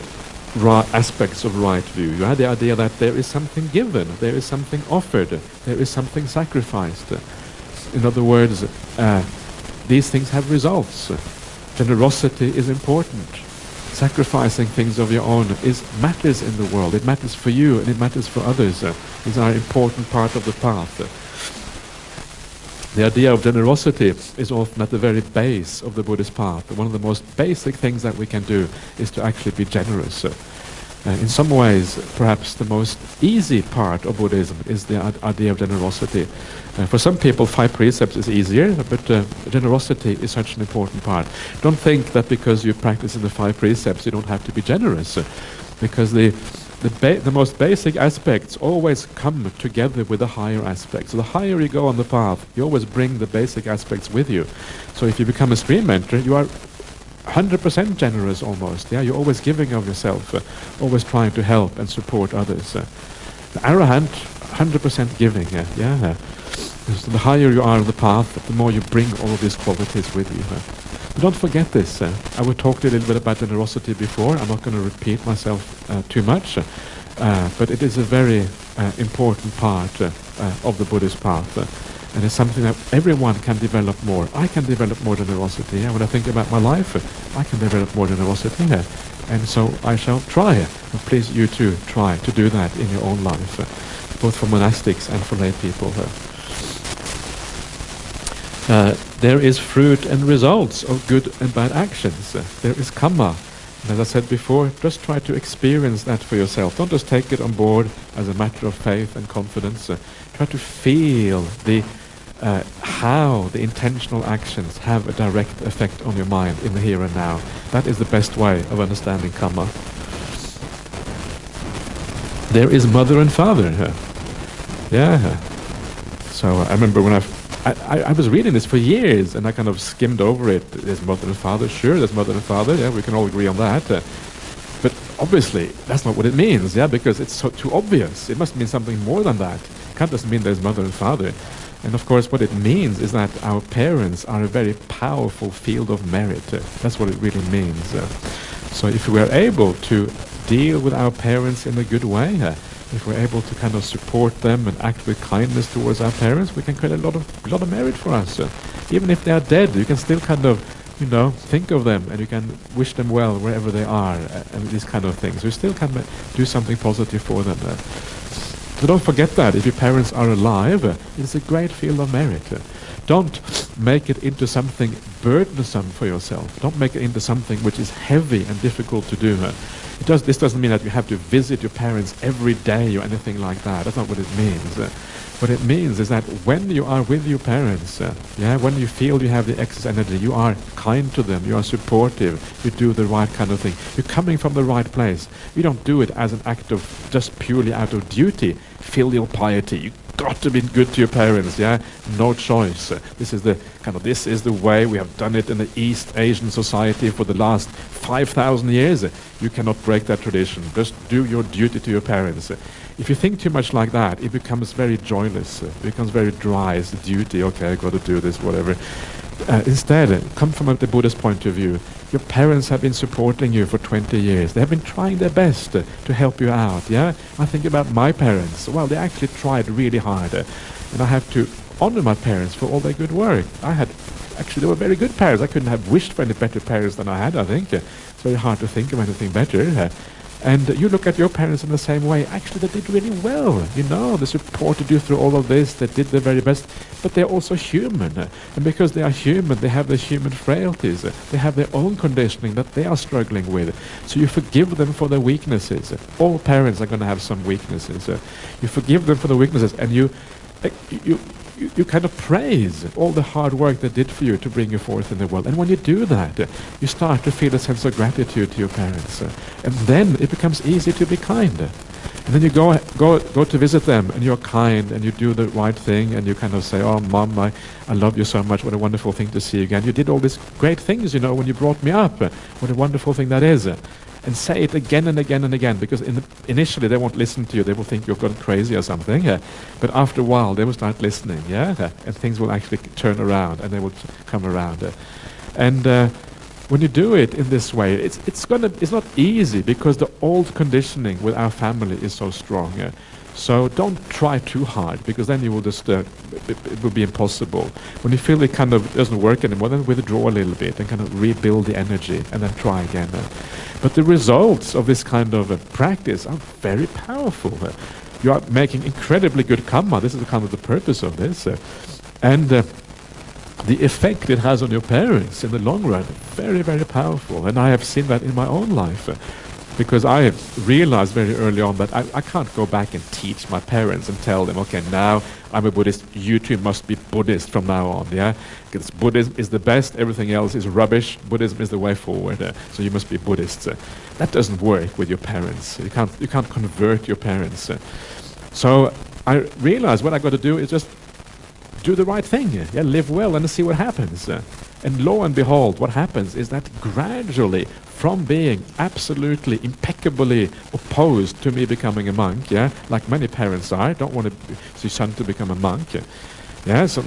aspects of right view. You have the idea that there is something given, there is something offered, there is something sacrificed. In other words, these things have results. Generosity is important. Sacrificing things of your own matters in the world. It matters for you and it matters for others. These are an important part of the path. The idea of generosity is often at the very base of the Buddhist path. One of the most basic things that we can do is to actually be generous. In some ways, perhaps the most easy part of Buddhism is the idea of generosity. For some people, 5 precepts is easier, but generosity is such an important part. Don't think that because you practice in the 5 precepts, you don't have to be generous, because the most basic aspects always come together with the higher aspects. So the higher you go on the path, you always bring the basic aspects with you. So if you become a stream mentor, you are 100% generous almost. Yeah, you're always giving of yourself, always trying to help and support others. The arahant, 100% giving. Yeah. So the higher you are on the path, the more you bring all of these qualities with you. But don't forget this. I will talk a little bit about generosity before. I'm not going to repeat myself too much, but it is a very important part of the Buddhist path, and it's something that everyone can develop more. I can develop more generosity. When I think about my life, I can develop more generosity, and so I shall try. And please, you too, try to do that in your own life, both for monastics and for lay people. There is fruit and results of good and bad actions. There is karma. And as I said before, just try to experience that for yourself. Don't just take it on board as a matter of faith and confidence. Try to feel how the intentional actions have a direct effect on your mind in the here and now. That is the best way of understanding karma. There is mother and father. Yeah. So I remember when I was reading this for years, and I kind of skimmed over it. There's mother and father. Sure, there's mother and father. Yeah, we can all agree on that. But obviously, that's not what it means. Yeah, because it's too obvious. It must mean something more than that. It can't just mean there's mother and father. And of course, what it means is that our parents are a very powerful field of merit. That's what it really means. So if we are able to deal with our parents in a good way, If we're able to kind of support them and act with kindness towards our parents, we can create a lot of merit for us. Even if they are dead, you can still kind of, think of them, and you can wish them well wherever they are, and these kind of things. You still can do something positive for them. So don't forget that if your parents are alive, it's a great field of merit. Don't make it into something burdensome for yourself. Don't make it into something which is heavy and difficult to do. This doesn't mean that you have to visit your parents every day or anything like that. That's not what it means. What it means is that when you are with your parents, when you feel you have the excess energy, you are kind to them, you are supportive, you do the right kind of thing. You're coming from the right place. You don't do it as an act of just purely out of duty, filial piety. You got to be good to your parents, no choice. This is the way we have done it in the East Asian society for the last 5,000 years. You cannot break that tradition. Just do your duty to your parents. If you think too much like that, it becomes very joyless. It becomes very dry. It's a duty. Okay, I got to do this, whatever. Instead, come from the Buddhist point of view. Your parents have been supporting you for 20 years. They have been trying their best to help you out. I think about my parents. Well, they actually tried really hard, and I have to honor my parents for all their good work. They were very good parents. I couldn't have wished for any better parents than I had. I think it's very hard to think of anything better. And you look at your parents in the same way. Actually, they did really well. They supported you through all of this. They did their very best. But they're also human. And because they are human, they have their human frailties. They have their own conditioning that they are struggling with. So you forgive them for their weaknesses. All parents are going to have some weaknesses. You forgive them for the weaknesses, and you kind of praise all the hard work they did for you to bring you forth in the world. And when you do that, you start to feel a sense of gratitude to your parents. And then it becomes easy to be kind. And then you go to visit them, and you're kind, and you do the right thing, and you kind of say, "Oh, Mom, I love you so much. What a wonderful thing to see you again. You did all these great things, when you brought me up. What a wonderful thing that is." And say it again and again and again, because initially they won't listen to you. They will think you've gone crazy or something. But after a while, they will start listening. And things will actually turn around, and they will come around. And when you do it in this way, it's not easy, because the old conditioning with our family is so strong. So don't try too hard, because then you will just it will be impossible. When you feel it kind of doesn't work anymore, then withdraw a little bit and kind of rebuild the energy, and then try again. But the results of this kind of practice are very powerful. You are making incredibly good karma. This is kind of the purpose of this. And the effect it has on your parents in the long run, very, very powerful. And I have seen that in my own life. Because I realized very early on that I can't go back and teach my parents and tell them, okay, now I'm a Buddhist, you two must be Buddhist from now on, Because Buddhism is the best, everything else is rubbish, Buddhism is the way forward, so you must be Buddhists. That doesn't work with your parents. You can't convert your parents. So I realized what I got to do is just do the right thing, live well and see what happens. And lo and behold, what happens is that gradually, from being absolutely impeccably opposed to me becoming a monk, like many parents are, don't want their son to become a monk, so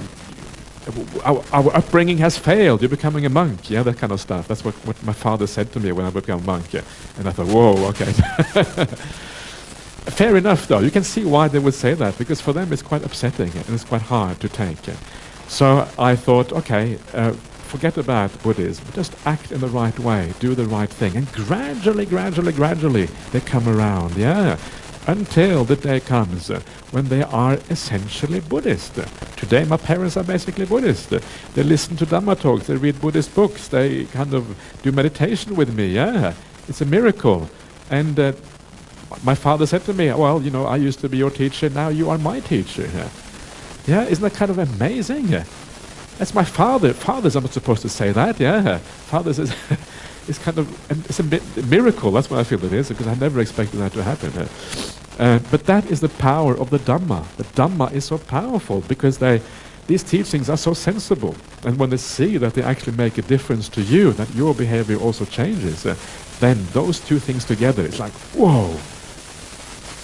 our upbringing has failed, you're becoming a monk, that kind of stuff. That's what my father said to me when I became a monk, and I thought, whoa, okay. Fair enough, though. You can see why they would say that, because for them it's quite upsetting and it's quite hard to take. So I thought, okay, forget about Buddhism. Just act in the right way, do the right thing, and gradually, they come around, until the day comes when they are essentially Buddhist. Today, my parents are basically Buddhist. They listen to Dhamma talks, they read Buddhist books, they kind of do meditation with me. It's a miracle. And my father said to me, well, I used to be your teacher, now you are my teacher. Isn't that kind of amazing? That's my father. Fathers are not supposed to say that, Fathers is it's kind of, it's a miracle, that's what I feel it is, because I never expected that to happen. But that is the power of the Dhamma. The Dhamma is so powerful, because these teachings are so sensible. And when they see that they actually make a difference to you, that your behavior also changes, then those two things together, it's like, whoa,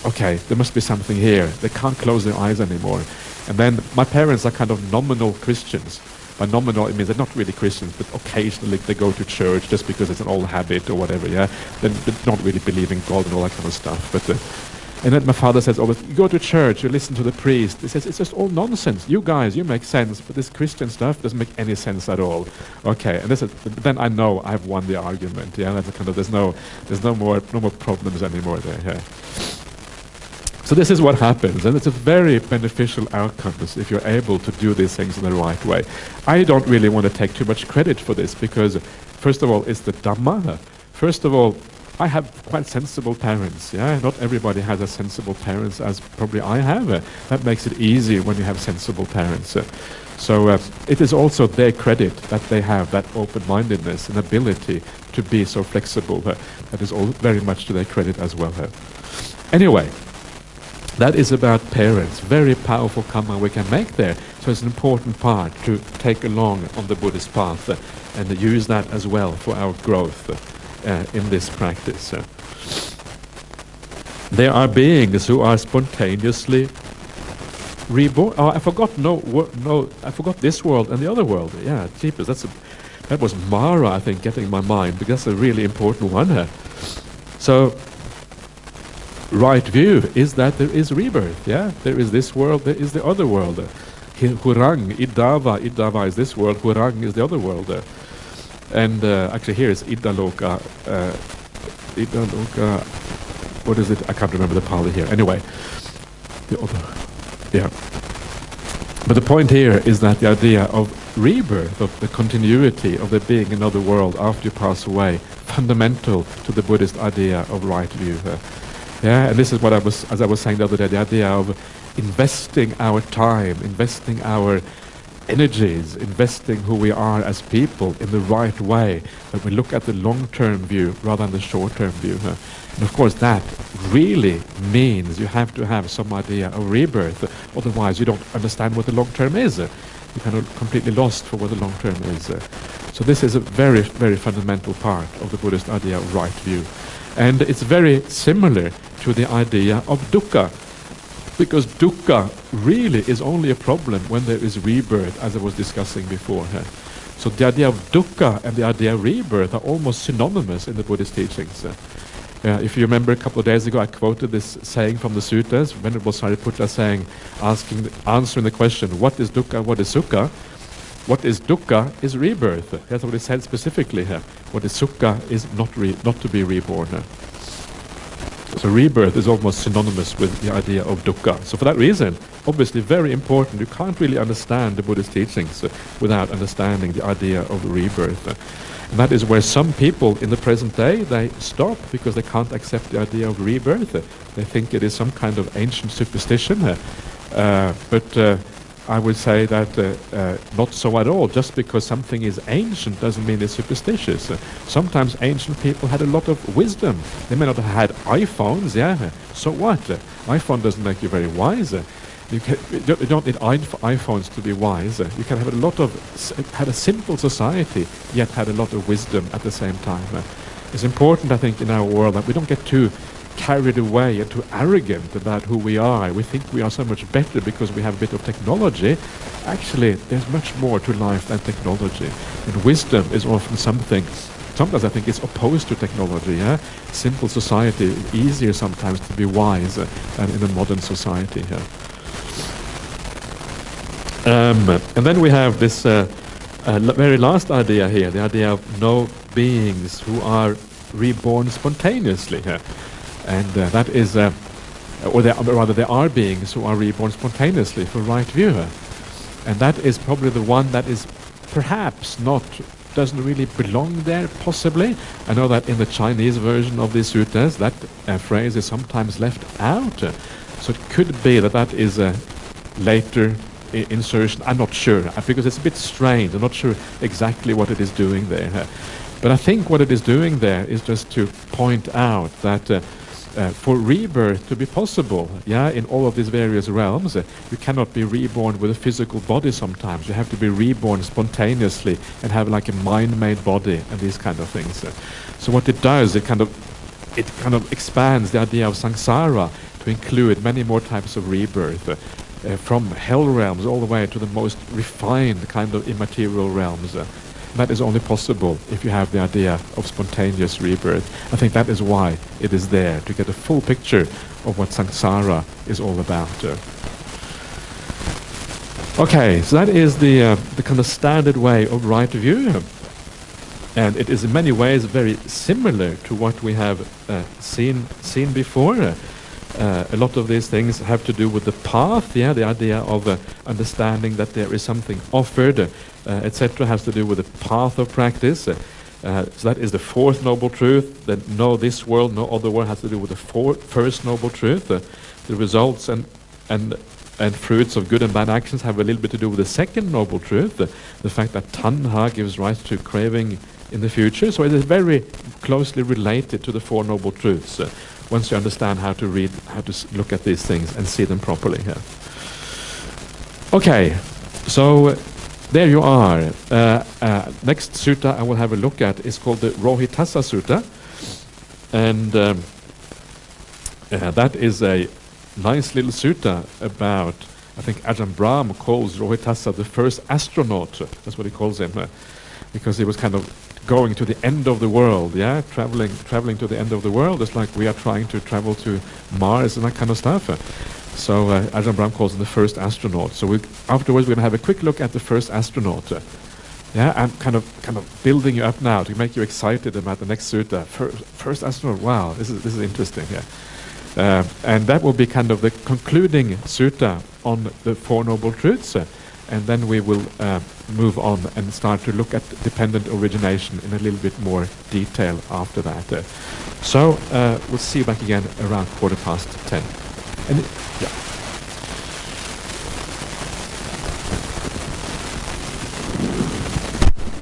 okay, there must be something here. They can't close their eyes anymore. And then my parents are kind of nominal Christians. By nominal, it means they're not really Christians, but occasionally they go to church just because it's an old habit or whatever, They're not really believing God and all that kind of stuff. And then my father says, "Oh, but you go to church, you listen to the priest." He says, "It's just all nonsense. You guys, you make sense, but this Christian stuff doesn't make any sense at all." Okay, and then I know I've won the argument. Yeah, that's kind of there's no more problems anymore there. Yeah. So this is what happens, and it's a very beneficial outcome if you're able to do these things in the right way. I don't really want to take too much credit for this because, first of all, it's the Dhamma. First of all, I have quite sensible parents. Yeah, not everybody has as sensible parents as probably I have. That makes it easy when you have sensible parents. So it is also their credit that they have that open-mindedness and ability to be so flexible. That is all very much to their credit as well. Anyway. That is about parents. Very powerful karma we can make there. So it's an important part to take along on the Buddhist path and use that as well for our growth in this practice. There are beings who are spontaneously reborn. Oh, I forgot. I forgot this world and the other world. Yeah, jeepers. That was Mara, I think, getting my mind, because that's a really important one. So. Right view is that there is rebirth, yeah? There is this world, there is the other world. Hurang, Idava is this world, Hurang is the other world. And actually here is Idaloka, what is it? I can't remember the Pali here. Anyway, the other, yeah. But the point here is that the idea of rebirth, of the continuity of there being another world after you pass away, fundamental to the Buddhist idea of right view. Yeah, and this is what as I was saying the other day, the idea of investing our time, investing our energies, investing who we are as people in the right way, that we look at the long-term view rather than the short-term view. And of course that really means you have to have some idea of rebirth, otherwise you don't understand what the long-term is. You're kind of completely lost for what the long-term is. So this is a very, very fundamental part of the Buddhist idea of right view. And it's very similar to the idea of dukkha, because dukkha really is only a problem when there is rebirth, as I was discussing before. So the idea of dukkha and the idea of rebirth are almost synonymous in the Buddhist teachings. If you remember a couple of days ago, I quoted this saying from the suttas, Venerable Sariputta saying, answering the question, what is dukkha, what is sukha? What is dukkha is rebirth. That's what it said specifically here. What is sukha is not to be reborn. So rebirth is almost synonymous with the idea of dukkha. So for that reason, obviously very important. You can't really understand the Buddhist teachings without understanding the idea of rebirth. And that is where some people in the present day, they stop because they can't accept the idea of rebirth. They think it is some kind of ancient superstition. But I would say that not so at all. Just because something is ancient doesn't mean it's superstitious. Sometimes ancient people had a lot of wisdom. They may not have had iPhones, yeah. So what? iPhone doesn't make you very wise. You don't need iPhones to be wise. You can have had a simple society, yet had a lot of wisdom at the same time. It's important, I think, in our world that we don't get too carried away and too arrogant about who we are. We think we are so much better because we have a bit of technology. Actually, there's much more to life than technology. And wisdom is often something, sometimes I think it's opposed to technology. Yeah? Simple society, easier sometimes to be wise than in a modern society. Yeah? And then we have this very last idea here, the idea of no beings who are reborn spontaneously. Yeah? And that is, there are beings who are reborn spontaneously for right view. And that is probably the one that is perhaps doesn't really belong there, possibly. I know that in the Chinese version of these suttas, that phrase is sometimes left out. So it could be that is a later insertion. I'm not sure, because it's a bit strange. I'm not sure exactly what it is doing there. But I think what it is doing there is just to point out that for rebirth to be possible, in all of these various realms, you cannot be reborn with a physical body sometimes. You have to be reborn spontaneously and have like a mind-made body and these kind of things. So what it does, it kind of expands the idea of samsara to include many more types of rebirth, from hell realms all the way to the most refined kind of immaterial realms. that is only possible if you have the idea of spontaneous rebirth. I think that is why it is there, to get a full picture of what samsara is all about. Okay, so that is the kind of standard way of right view. And it is in many ways very similar to what we have seen before. A lot of these things have to do with the path, the idea of understanding that there is something offered, etc., has to do with the path of practice. So that is the fourth noble truth, that no this world, no other world, has to do with the first noble truth. The results and fruits of good and bad actions have a little bit to do with the second noble truth, the fact that tanha gives rise to craving in the future. So it is very closely related to the four noble truths. Once you understand how to read, how to look at these things and see them properly here. Okay, so there you are. Next sutta I will have a look at is called the Rohitassa Sutta. And that is a nice little sutta about, I think Ajahn Brahmali calls Rohitassa the first astronaut. That's what he calls him. Because he was kind of going to the end of the world, traveling to the end of the world, just like we are trying to travel to Mars and that kind of stuff. So Ajahn Brahmali calls him the first astronaut. So afterwards we're going to have a quick look at the first astronaut. And kind of building you up now to make you excited about the next sutta. First astronaut, wow, this is interesting. And that will be kind of the concluding sutta on the Four Noble Truths. And then we will move on and start to look at dependent origination in a little bit more detail after that. So we'll see you back again around 10:15. And yeah.